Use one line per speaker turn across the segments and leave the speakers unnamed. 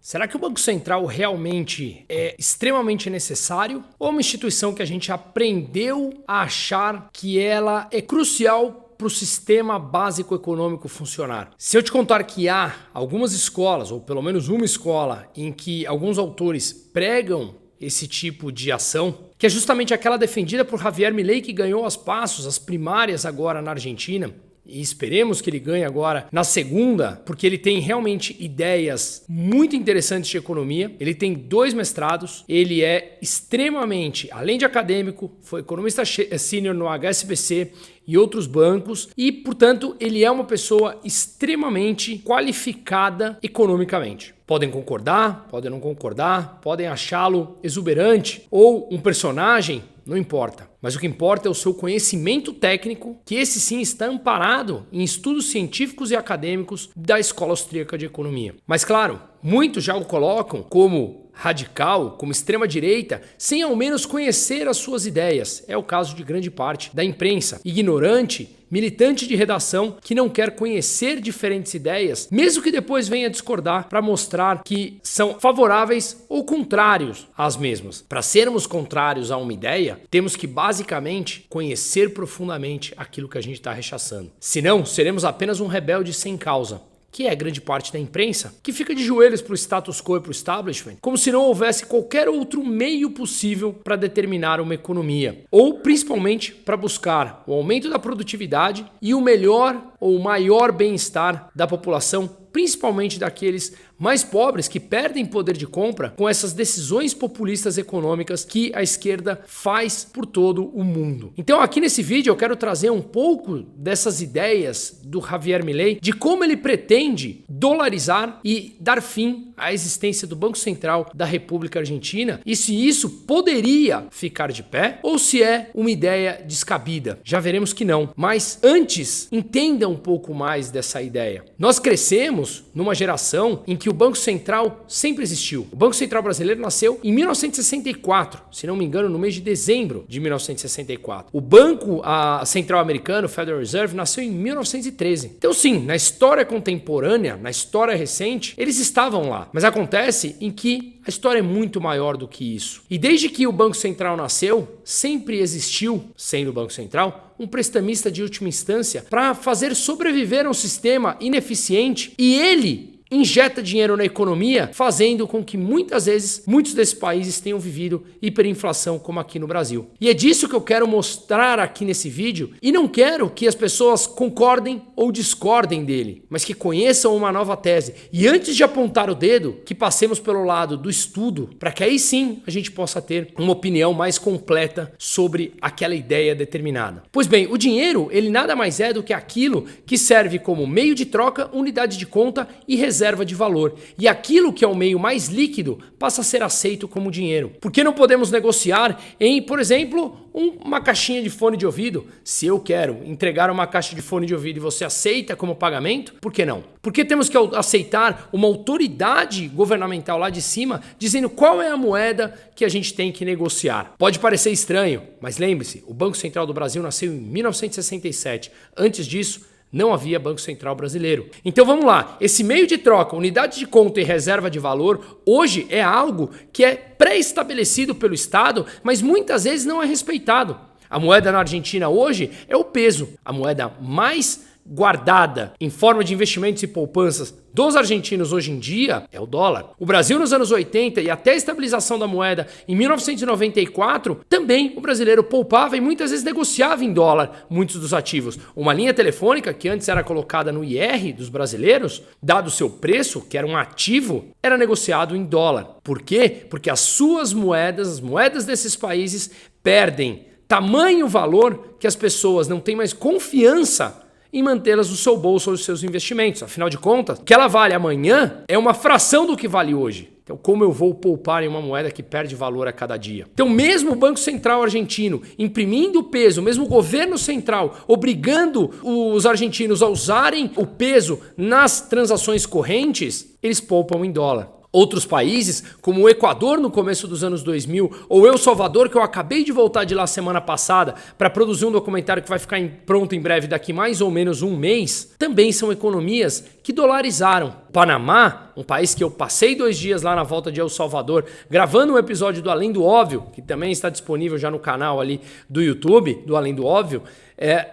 Será que o Banco Central realmente é extremamente necessário ou uma instituição que a gente aprendeu a achar que ela é crucial para o sistema básico econômico funcionar? Se eu te contar que há algumas escolas, ou pelo menos uma escola, em que alguns autores pregam esse tipo de ação, que é justamente aquela defendida por Javier Milei, que ganhou as primárias agora na Argentina, e esperemos que ele ganhe agora na segunda, porque ele tem realmente ideias muito interessantes de economia. Ele tem 2 mestrados, ele é extremamente, além de acadêmico, foi economista sênior no HSBC e outros bancos e, portanto, ele é uma pessoa extremamente qualificada economicamente. Podem concordar, podem não concordar, podem achá-lo exuberante ou um personagem, não importa. Mas o que importa é o seu conhecimento técnico, que esse sim está amparado em estudos científicos e acadêmicos da Escola Austríaca de Economia. Mas claro, muitos já o colocam como radical, como extrema-direita, sem ao menos conhecer as suas ideias. É o caso de grande parte da imprensa, ignorante, militante de redação que não quer conhecer diferentes ideias, mesmo que depois venha discordar para mostrar que são favoráveis ou contrários às mesmas. Para sermos contrários a uma ideia, temos que basicamente conhecer profundamente aquilo que a gente está rechaçando. Senão, seremos apenas um rebelde sem causa, que é grande parte da imprensa, que fica de joelhos para o status quo e para o establishment, como se não houvesse qualquer outro meio possível para determinar uma economia, ou principalmente para buscar o aumento da produtividade e o melhor ou maior bem-estar da população, principalmente daqueles mais pobres que perdem poder de compra com essas decisões populistas econômicas que a esquerda faz por todo o mundo. Então aqui nesse vídeo eu quero trazer um pouco dessas ideias do Javier Milei, de como ele pretende dolarizar e dar fim à existência do Banco Central da República Argentina e se isso poderia ficar de pé ou se é uma ideia descabida. Já veremos que não. Mas antes, entenda um pouco mais dessa ideia. Nós crescemos numa geração em que o Banco Central sempre existiu. O Banco Central brasileiro nasceu em 1964, se não me engano, no mês de dezembro de 1964. O Banco Central Americano, Federal Reserve, nasceu em 1913. Então sim, na história contemporânea, na história recente, eles estavam lá. Mas acontece em que a história é muito maior do que isso. E desde que o Banco Central nasceu, sempre existiu, sendo o Banco Central, um prestamista de última instância para fazer sobreviver a um sistema ineficiente e ele injeta dinheiro na economia, fazendo com que muitas vezes muitos desses países tenham vivido hiperinflação como aqui no Brasil. E é disso que eu quero mostrar aqui nesse vídeo e não quero que as pessoas concordem ou discordem dele, mas que conheçam uma nova tese. E antes de apontar o dedo, que passemos pelo lado do estudo, para que aí sim a gente possa ter uma opinião mais completa sobre aquela ideia determinada. Pois bem, o dinheiro, ele nada mais é do que aquilo que serve como meio de troca, unidade de conta e reserva de valor. E aquilo que é o meio mais líquido passa a ser aceito como dinheiro. Por que não podemos negociar em, por exemplo, uma caixinha de fone de ouvido? Se eu quero entregar uma caixa de fone de ouvido e você aceita como pagamento, por que não? Por que temos que aceitar uma autoridade governamental lá de cima dizendo qual é a moeda que a gente tem que negociar? Pode parecer estranho, mas lembre-se, o Banco Central do Brasil nasceu em 1967. Antes disso, não havia Banco Central brasileiro. Então vamos lá, esse meio de troca, unidade de conta e reserva de valor, hoje é algo que é pré-estabelecido pelo Estado, mas muitas vezes não é respeitado. A moeda na Argentina hoje é o peso, a moeda mais guardada em forma de investimentos e poupanças dos argentinos hoje em dia é o dólar. O Brasil nos anos 80 e até a estabilização da moeda em 1994, também o brasileiro poupava e muitas vezes negociava em dólar muitos dos ativos. Uma linha telefônica que antes era colocada no IR dos brasileiros, dado o seu preço, que era um ativo, era negociado em dólar. Por quê? Porque as suas moedas, as moedas desses países perdem tamanho valor que as pessoas não têm mais confiança em mantê-las no seu bolso ou nos seus investimentos. Afinal de contas, o que ela vale amanhã é uma fração do que vale hoje. Então, como eu vou poupar em uma moeda que perde valor a cada dia? Então, mesmo o Banco Central argentino imprimindo peso, mesmo o governo central obrigando os argentinos a usarem o peso nas transações correntes, eles poupam em dólar. Outros países, como o Equador no começo dos anos 2000, ou El Salvador, que eu acabei de voltar de lá semana passada para produzir um documentário que vai ficar pronto em breve, daqui mais ou menos um mês, também são economias que dolarizaram. Panamá, um país que eu passei 2 dias lá na volta de El Salvador, gravando um episódio do Além do Óbvio, que também está disponível já no canal ali do YouTube, do Além do Óbvio,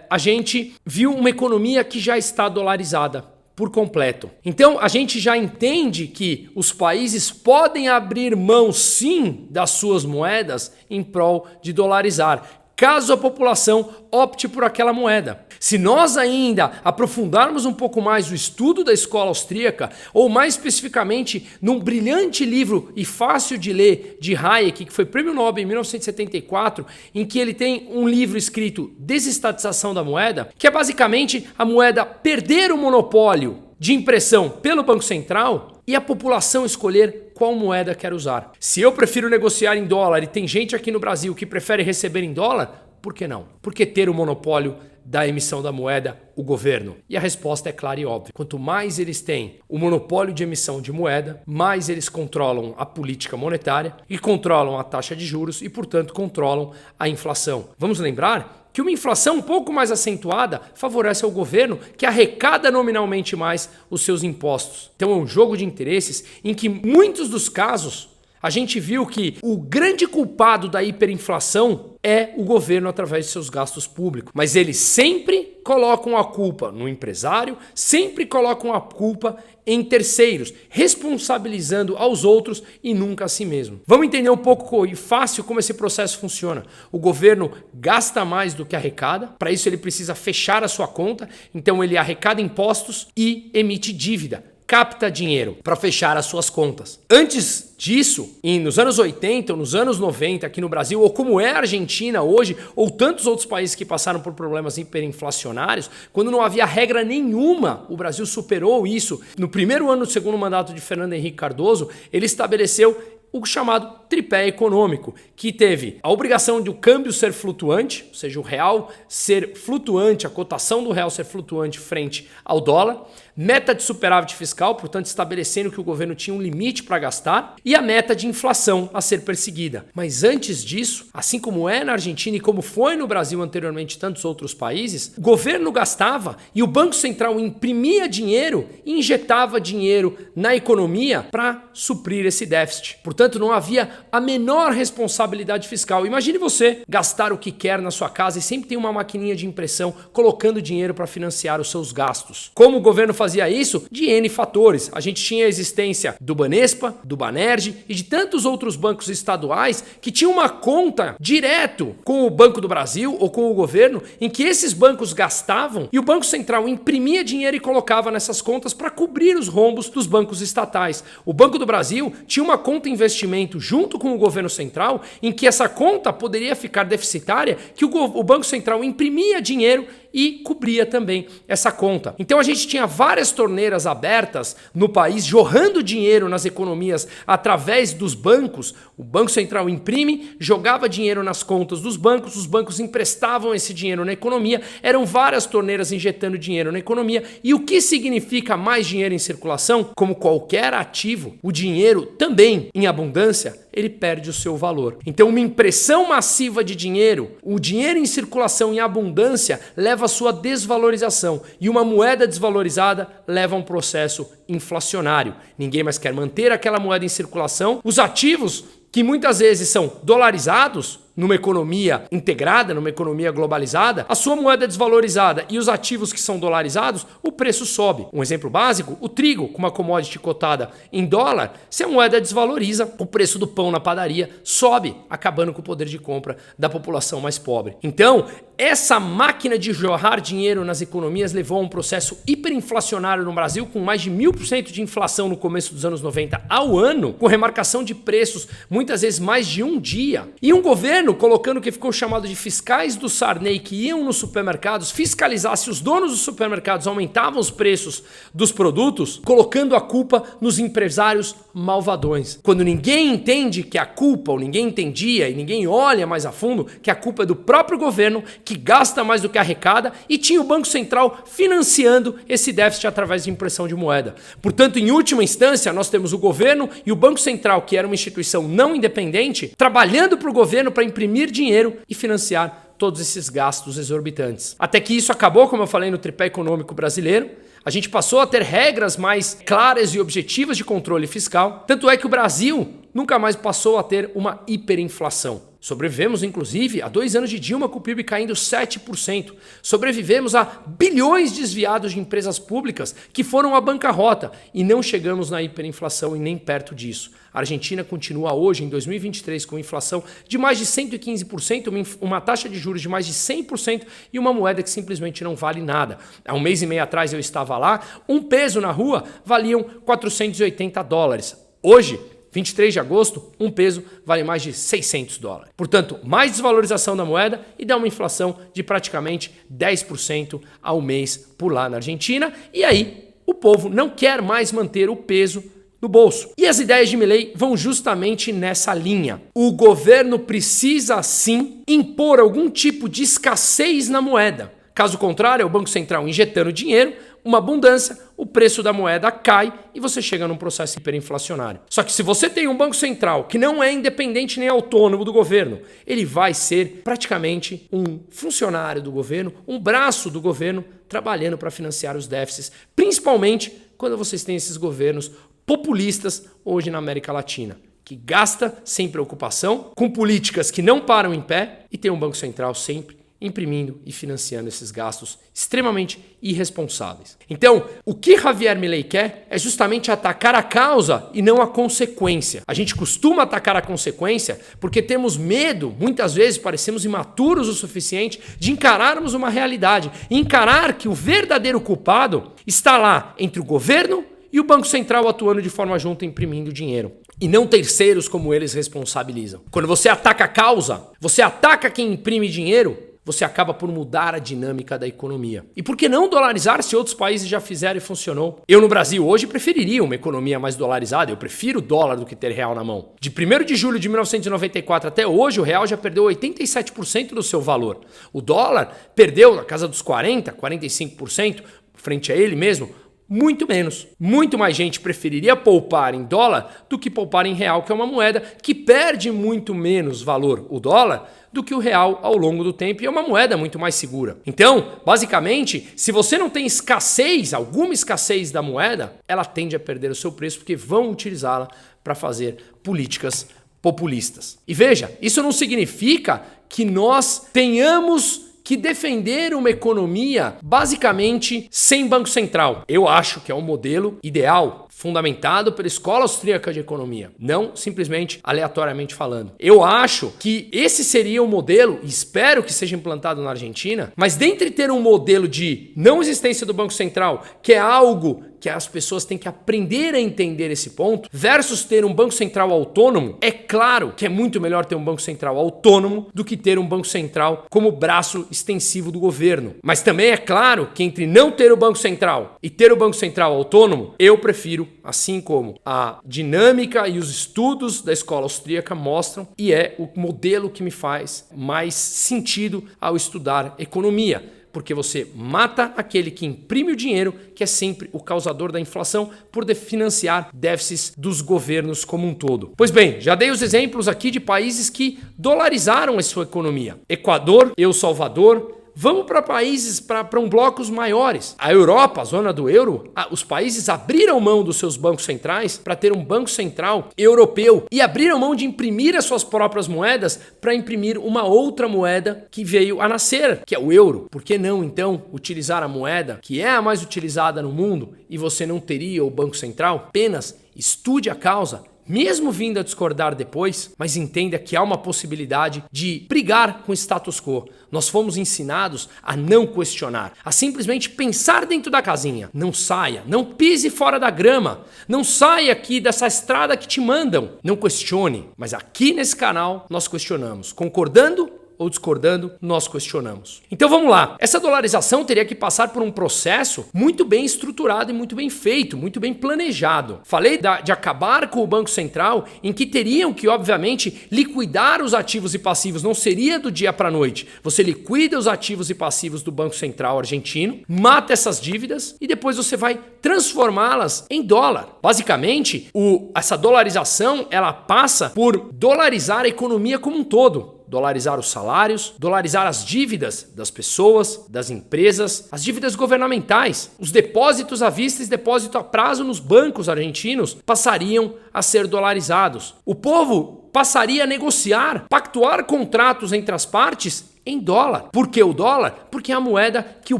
a gente viu uma economia que já está dolarizada por completo. Então a gente já entende que os países podem abrir mão sim das suas moedas em prol de dolarizar, caso a população opte por aquela moeda. Se nós ainda aprofundarmos um pouco mais o estudo da escola austríaca, ou mais especificamente num brilhante livro e fácil de ler de Hayek, que foi prêmio Nobel em 1974, em que ele tem um livro escrito Desestatização da Moeda, que é basicamente a moeda perder o monopólio de impressão pelo Banco Central e a população escolher qual moeda quer usar. Se eu prefiro negociar em dólar e tem gente aqui no Brasil que prefere receber em dólar, por que não? Por que ter o monopólio da emissão da moeda, o governo? E a resposta é clara e óbvia. Quanto mais eles têm o monopólio de emissão de moeda, mais eles controlam a política monetária e controlam a taxa de juros e, portanto, controlam a inflação. Vamos lembrar que uma inflação um pouco mais acentuada favorece ao governo, que arrecada nominalmente mais os seus impostos. Então é um jogo de interesses em que, em muitos dos casos, a gente viu que o grande culpado da hiperinflação é o governo através de seus gastos públicos. Mas eles sempre colocam a culpa no empresário, sempre colocam a culpa em terceiros, responsabilizando aos outros e nunca a si mesmo. Vamos entender um pouco e fácil como esse processo funciona. O governo gasta mais do que arrecada, para isso ele precisa fechar a sua conta, então ele arrecada impostos e emite dívida. Capta dinheiro para fechar as suas contas. Antes disso, nos anos 80 ou nos anos 90 aqui no Brasil, ou como é a Argentina hoje, ou tantos outros países que passaram por problemas hiperinflacionários, quando não havia regra nenhuma, o Brasil superou isso. No primeiro ano do segundo mandato de Fernando Henrique Cardoso, ele estabeleceu o chamado tripé econômico, que teve a obrigação de o câmbio ser flutuante, ou seja, o real ser flutuante, a cotação do real ser flutuante frente ao dólar, meta de superávit fiscal, portanto estabelecendo que o governo tinha um limite para gastar, e a meta de inflação a ser perseguida. Mas antes disso, assim como é na Argentina e como foi no Brasil anteriormente em tantos outros países, o governo gastava e o Banco Central imprimia dinheiro e injetava dinheiro na economia para suprir esse déficit. Portanto, não havia a menor responsabilidade fiscal. Imagine você gastar o que quer na sua casa e sempre tem uma maquininha de impressão colocando dinheiro para financiar os seus gastos. Como o governo fazia isso? De N fatores. A gente tinha a existência do Banespa, do Banerj e de tantos outros bancos estaduais que tinham uma conta direto com o Banco do Brasil ou com o governo, em que esses bancos gastavam e o Banco Central imprimia dinheiro e colocava nessas contas para cobrir os rombos dos bancos estatais. O Banco do Brasil tinha uma conta investimento junto com o governo central, em que essa conta poderia ficar deficitária, que o Banco Central imprimia dinheiro e cobria também essa conta. Então a gente tinha várias torneiras abertas no país, jorrando dinheiro nas economias através dos bancos. O Banco Central imprime, jogava dinheiro nas contas dos bancos, os bancos emprestavam esse dinheiro na economia, eram várias torneiras injetando dinheiro na economia. E o que significa mais dinheiro em circulação? Como qualquer ativo, o dinheiro também em abundância, ele perde o seu valor. Então uma impressão massiva de dinheiro, o dinheiro em circulação em abundância leva a sua desvalorização e uma moeda desvalorizada leva a um processo inflacionário. Ninguém mais quer manter aquela moeda em circulação. Os ativos, que muitas vezes são dolarizados, numa economia integrada, numa economia globalizada, a sua moeda é desvalorizada e os ativos que são dolarizados, o preço sobe. Um exemplo básico, o trigo, com uma commodity cotada em dólar, se a moeda desvaloriza, o preço do pão na padaria sobe, acabando com o poder de compra da população mais pobre. Então, essa máquina de jorrar dinheiro nas economias levou a um processo hiperinflacionário no Brasil, com mais de 1000% de inflação no começo dos anos 90 ao ano, com remarcação de preços muitas vezes mais de um dia. E um governo colocando o que ficou chamado de fiscais do Sarney, que iam nos supermercados fiscalizar se os donos dos supermercados aumentavam os preços dos produtos, colocando a culpa nos empresários malvadões. Quando ninguém entende que a culpa, ou ninguém entendia e ninguém olha mais a fundo, que a culpa é do próprio governo, que gasta mais do que arrecada, e tinha o Banco Central financiando esse déficit através de impressão de moeda. Portanto, em última instância, nós temos o governo e o Banco Central, que era uma instituição não independente, trabalhando para o governo para imprimir dinheiro e financiar todos esses gastos exorbitantes. Até que isso acabou, como eu falei, no tripé econômico brasileiro. A gente passou a ter regras mais claras e objetivas de controle fiscal. Tanto é que o Brasil nunca mais passou a ter uma hiperinflação. Sobrevivemos, inclusive, a 2 anos de Dilma com o PIB caindo 7%. Sobrevivemos a bilhões desviados de empresas públicas que foram à bancarrota e não chegamos na hiperinflação e nem perto disso. A Argentina continua hoje, em 2023, com inflação de mais de 115%, uma taxa de juros de mais de 100% e uma moeda que simplesmente não vale nada. Há um mês e meio atrás eu estava lá, um peso na rua valiam $480. Hoje, 23 de agosto, um peso vale mais de $600. Portanto, mais desvalorização da moeda e dá uma inflação de praticamente 10% ao mês por lá na Argentina. E aí, o povo não quer mais manter o peso no bolso. E as ideias de Milei vão justamente nessa linha. O governo precisa, sim, impor algum tipo de escassez na moeda. Caso contrário, é o Banco Central injetando dinheiro, uma abundância, o preço da moeda cai e você chega num processo hiperinflacionário. Só que se você tem um Banco Central que não é independente nem autônomo do governo, ele vai ser praticamente um funcionário do governo, um braço do governo trabalhando para financiar os déficits, principalmente quando vocês têm esses governos populistas hoje na América Latina, que gasta sem preocupação, com políticas que não param em pé e tem um Banco Central sempre imprimindo e financiando esses gastos extremamente irresponsáveis. Então, o que Javier Milei quer é justamente atacar a causa e não a consequência. A gente costuma atacar a consequência porque temos medo, muitas vezes parecemos imaturos o suficiente de encararmos uma realidade, e encarar que o verdadeiro culpado está lá entre o governo e o Banco Central atuando de forma junta, imprimindo dinheiro. E não terceiros como eles responsabilizam. Quando você ataca a causa, você ataca quem imprime dinheiro, você acaba por mudar a dinâmica da economia. E por que não dolarizar se outros países já fizeram e funcionou? Eu no Brasil hoje preferiria uma economia mais dolarizada, eu prefiro dólar do que ter real na mão. De 1º de julho de 1994 até hoje, o real já perdeu 87% do seu valor. O dólar perdeu na casa dos 40%, 45% frente a ele mesmo. Muito menos. Muito mais gente preferiria poupar em dólar do que poupar em real, que é uma moeda que perde muito menos valor, o dólar, do que o real ao longo do tempo, e é uma moeda muito mais segura. Então, basicamente, se você não tem escassez, alguma escassez da moeda, ela tende a perder o seu preço porque vão utilizá-la para fazer políticas populistas. E veja, isso não significa que nós tenhamos que defender uma economia basicamente sem Banco Central. Eu acho que é um modelo ideal, fundamentado pela Escola Austríaca de Economia, não simplesmente aleatoriamente falando. Eu acho que esse seria o modelo, e espero que seja implantado na Argentina, mas dentre ter um modelo de não existência do Banco Central, que é algo que as pessoas têm que aprender a entender esse ponto, versus ter um Banco Central autônomo, é claro que é muito melhor ter um Banco Central autônomo do que ter um Banco Central como braço extensivo do governo. Mas também é claro que entre não ter o Banco Central e ter o Banco Central autônomo, eu prefiro, assim como a dinâmica e os estudos da escola austríaca mostram, e é o modelo que me faz mais sentido ao estudar economia. Porque você mata aquele que imprime o dinheiro, que é sempre o causador da inflação, por financiar déficits dos governos como um todo. Pois bem, já dei os exemplos aqui de países que dolarizaram a sua economia. Equador, El Salvador. Vamos para países, para blocos maiores. A Europa, a zona do euro, os países abriram mão dos seus bancos centrais para ter um banco central europeu e abriram mão de imprimir as suas próprias moedas para imprimir uma outra moeda que veio a nascer, que é o euro. Por que não, então, utilizar a moeda que é a mais utilizada no mundo e você não teria o banco central? Apenas estude a causa, mesmo vindo a discordar depois, mas entenda que há uma possibilidade de brigar com o status quo. Nós fomos ensinados a não questionar, a simplesmente pensar dentro da casinha. Não saia, não pise fora da grama, não saia aqui dessa estrada que te mandam. Não questione, mas aqui nesse canal nós questionamos, concordando ou discordando, nós questionamos. Então vamos lá. Essa dolarização teria que passar por um processo muito bem estruturado e muito bem feito, muito bem planejado. Falei de acabar com o Banco Central, em que teriam que, obviamente, liquidar os ativos e passivos. Não seria do dia para a noite. Você liquida os ativos e passivos do Banco Central argentino, mata essas dívidas e depois você vai transformá-las em dólar. Basicamente, essa dolarização ela passa por dolarizar a economia como um todo. Dolarizar os salários, dolarizar as dívidas das pessoas, das empresas, as dívidas governamentais. Os depósitos à vista e depósito a prazo nos bancos argentinos passariam a ser dolarizados. O povo passaria a negociar, pactuar contratos entre as partes em dólar. Por que o dólar? Porque é a moeda que o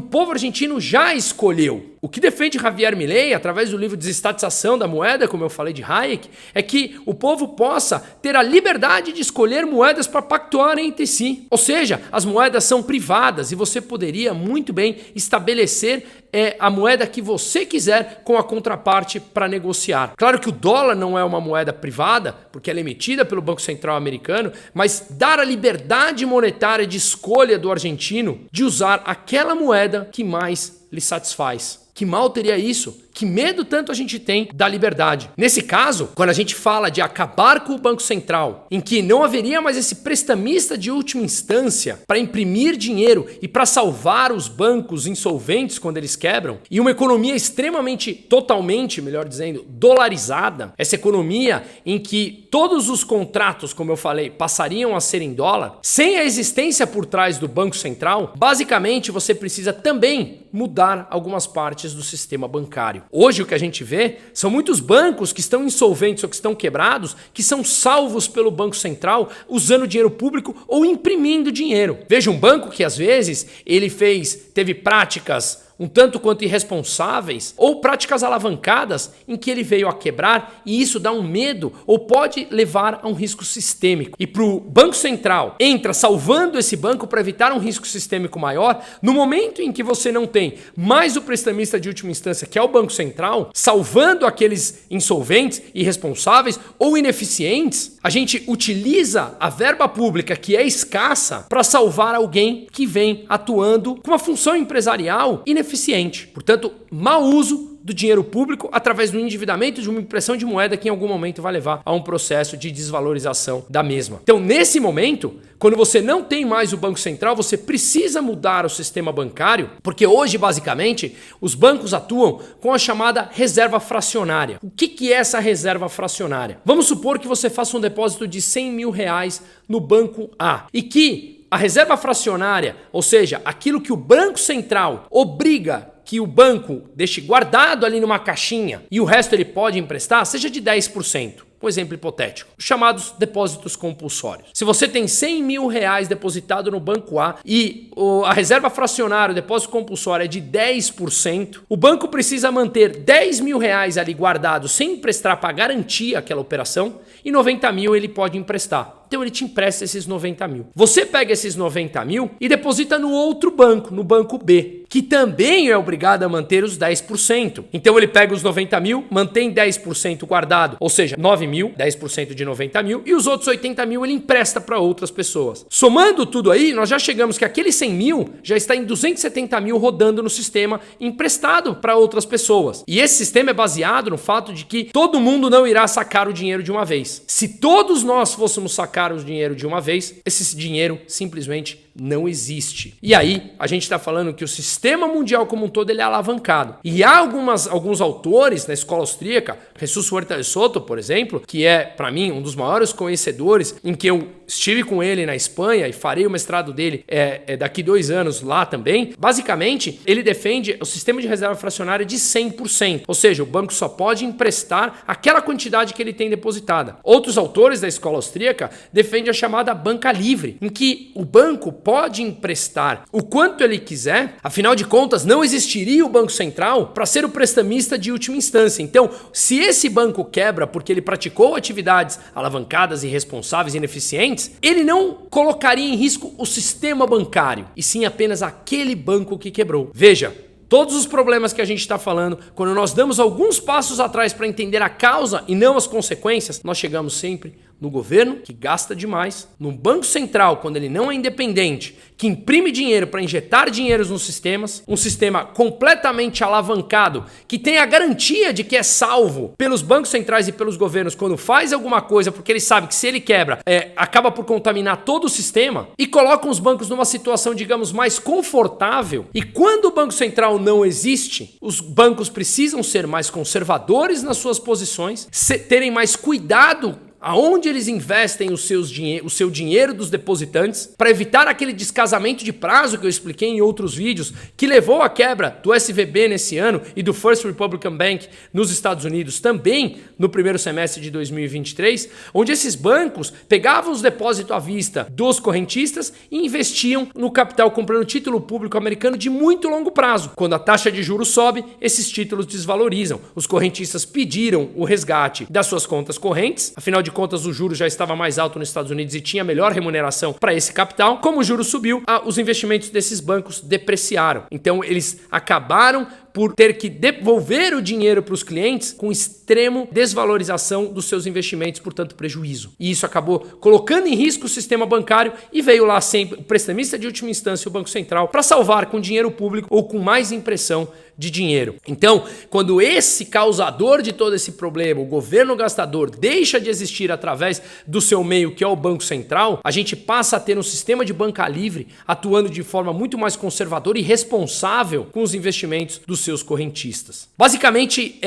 povo argentino já escolheu. O que defende Javier Milei, através do livro Desestatização da Moeda, como eu falei de Hayek, é que o povo possa ter a liberdade de escolher moedas para pactuar entre si. Ou seja, as moedas são privadas e você poderia muito bem estabelecer a moeda que você quiser com a contraparte para negociar. Claro que o dólar não é uma moeda privada, porque ela é emitida pelo Banco Central americano, mas dar a liberdade monetária de escolha do argentino de usar aquela moeda que mais lhe satisfaz. Que mal teria isso? Que medo tanto a gente tem da liberdade? Nesse caso, quando a gente fala de acabar com o Banco Central, em que não haveria mais esse prestamista de última instância para imprimir dinheiro e para salvar os bancos insolventes quando eles quebram, e uma economia extremamente, totalmente, melhor dizendo, dolarizada, essa economia em que todos os contratos, como eu falei, passariam a ser em dólar, sem a existência por trás do Banco Central, basicamente você precisa também mudar algumas partes do sistema bancário. Hoje o que a gente vê são muitos bancos que estão insolventes ou que estão quebrados, que são salvos pelo Banco Central usando dinheiro público ou imprimindo dinheiro. Veja um banco que às vezes teve práticas um tanto quanto irresponsáveis ou práticas alavancadas em que ele veio a quebrar, e isso dá um medo ou pode levar a um risco sistêmico. E para o Banco Central entra salvando esse banco para evitar um risco sistêmico maior. No momento em que você não tem mais o prestamista de última instância, que é o Banco Central, salvando aqueles insolventes, irresponsáveis ou ineficientes, a gente utiliza a verba pública, que é escassa, para salvar alguém que vem atuando com uma função empresarial ineficiente. Portanto, mau uso do dinheiro público através do endividamento de uma impressão de moeda que em algum momento vai levar a um processo de desvalorização da mesma. Então, nesse momento, quando você não tem mais o Banco Central, você precisa mudar o sistema bancário, porque hoje, basicamente, os bancos atuam com a chamada reserva fracionária. O que é essa reserva fracionária? Vamos supor que você faça um depósito de R$100 mil no banco A e que a reserva fracionária, ou seja, aquilo que o Banco Central obriga que o banco deixe guardado ali numa caixinha e o resto ele pode emprestar, seja de 10%. Um exemplo hipotético, os chamados depósitos compulsórios. Se você tem R$100 mil depositado no banco A e a reserva fracionária, o depósito compulsório é de 10%, o banco precisa manter R$10 mil ali guardado sem emprestar para garantir aquela operação, e 90 mil ele pode emprestar. Então ele te empresta esses 90 mil. Você pega esses 90 mil e deposita no outro banco, no banco B, que também é obrigado a manter os 10%. Então ele pega os 90 mil, mantém 10% guardado, ou seja, 9 mil, 10% de 90 mil, e os outros 80 mil ele empresta para outras pessoas. Somando tudo aí, nós já chegamos que aquele 100 mil já está em 270 mil rodando no sistema emprestado para outras pessoas. E esse sistema é baseado no fato de que todo mundo não irá sacar o dinheiro de uma vez. Se todos nós fôssemos sacar o dinheiro de uma vez, esse dinheiro simplesmente não existe. E aí, a gente está falando que o sistema mundial como um todo ele é alavancado. E há alguns autores na escola austríaca, Jesus Huerta de Soto, por exemplo, que é, para mim, um dos maiores conhecedores, em que eu estive com ele na Espanha e farei o mestrado dele daqui 2 anos lá também. Basicamente, ele defende o sistema de reserva fracionária de 100%. Ou seja, o banco só pode emprestar aquela quantidade que ele tem depositada. Outros autores da escola austríaca defendem a chamada banca livre, em que o banco pode emprestar o quanto ele quiser, afinal de contas não existiria o Banco Central para ser o prestamista de última instância. Então, se esse banco quebra porque ele praticou atividades alavancadas, irresponsáveis e ineficientes, ele não colocaria em risco o sistema bancário, e sim apenas aquele banco que quebrou. Veja, Todos os problemas que a gente está falando, quando nós damos alguns passos atrás para entender a causa e não as consequências, nós chegamos sempre no governo, que gasta demais, no Banco Central, quando ele não é independente, que imprime dinheiro para injetar dinheiros nos sistemas, um sistema completamente alavancado, que tem a garantia de que é salvo pelos bancos centrais e pelos governos quando faz alguma coisa, porque ele sabe que se ele quebra, acaba por contaminar todo o sistema, e colocam os bancos numa situação, digamos, mais confortável. E quando o Banco Central não existe, os bancos precisam ser mais conservadores nas suas posições, terem mais cuidado aonde eles investem o seu dinheiro dos depositantes, para evitar aquele descasamento de prazo que eu expliquei em outros vídeos, que levou à quebra do SVB nesse ano e do First Republican Bank nos Estados Unidos também no primeiro semestre de 2023, onde esses bancos pegavam os depósitos à vista dos correntistas e investiam no capital comprando título público americano de muito longo prazo. Quando a taxa de juros sobe, esses títulos desvalorizam. Os correntistas pediram o resgate das suas contas correntes, afinal de contas, o juros já estava mais alto nos Estados Unidos e tinha melhor remuneração para esse capital. Como o juros subiu, os investimentos desses bancos depreciaram. Então, eles acabaram por ter que devolver o dinheiro para os clientes com extremo desvalorização dos seus investimentos, portanto prejuízo. E isso acabou colocando em risco o sistema bancário e veio lá sempre o prestamista de última instância, o Banco Central, para salvar com dinheiro público ou com mais impressão de dinheiro. Então, quando esse causador de todo esse problema, o governo gastador, deixa de existir através do seu meio, que é o Banco Central, a gente passa a ter um sistema de banca livre atuando de forma muito mais conservadora e responsável com os investimentos dos seus correntistas. Basicamente,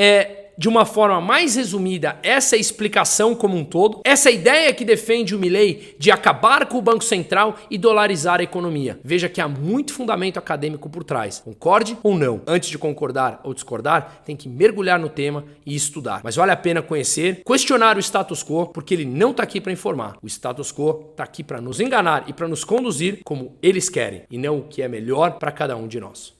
de uma forma mais resumida, essa é a explicação como um todo, essa ideia que defende o Milei de acabar com o Banco Central e dolarizar a economia. Veja que há muito fundamento acadêmico por trás. Concorde ou não? Antes de concordar ou discordar, tem que mergulhar no tema e estudar. Mas vale a pena conhecer, questionar o status quo, porque ele não está aqui para informar. O status quo está aqui para nos enganar e para nos conduzir como eles querem, e não o que é melhor para cada um de nós.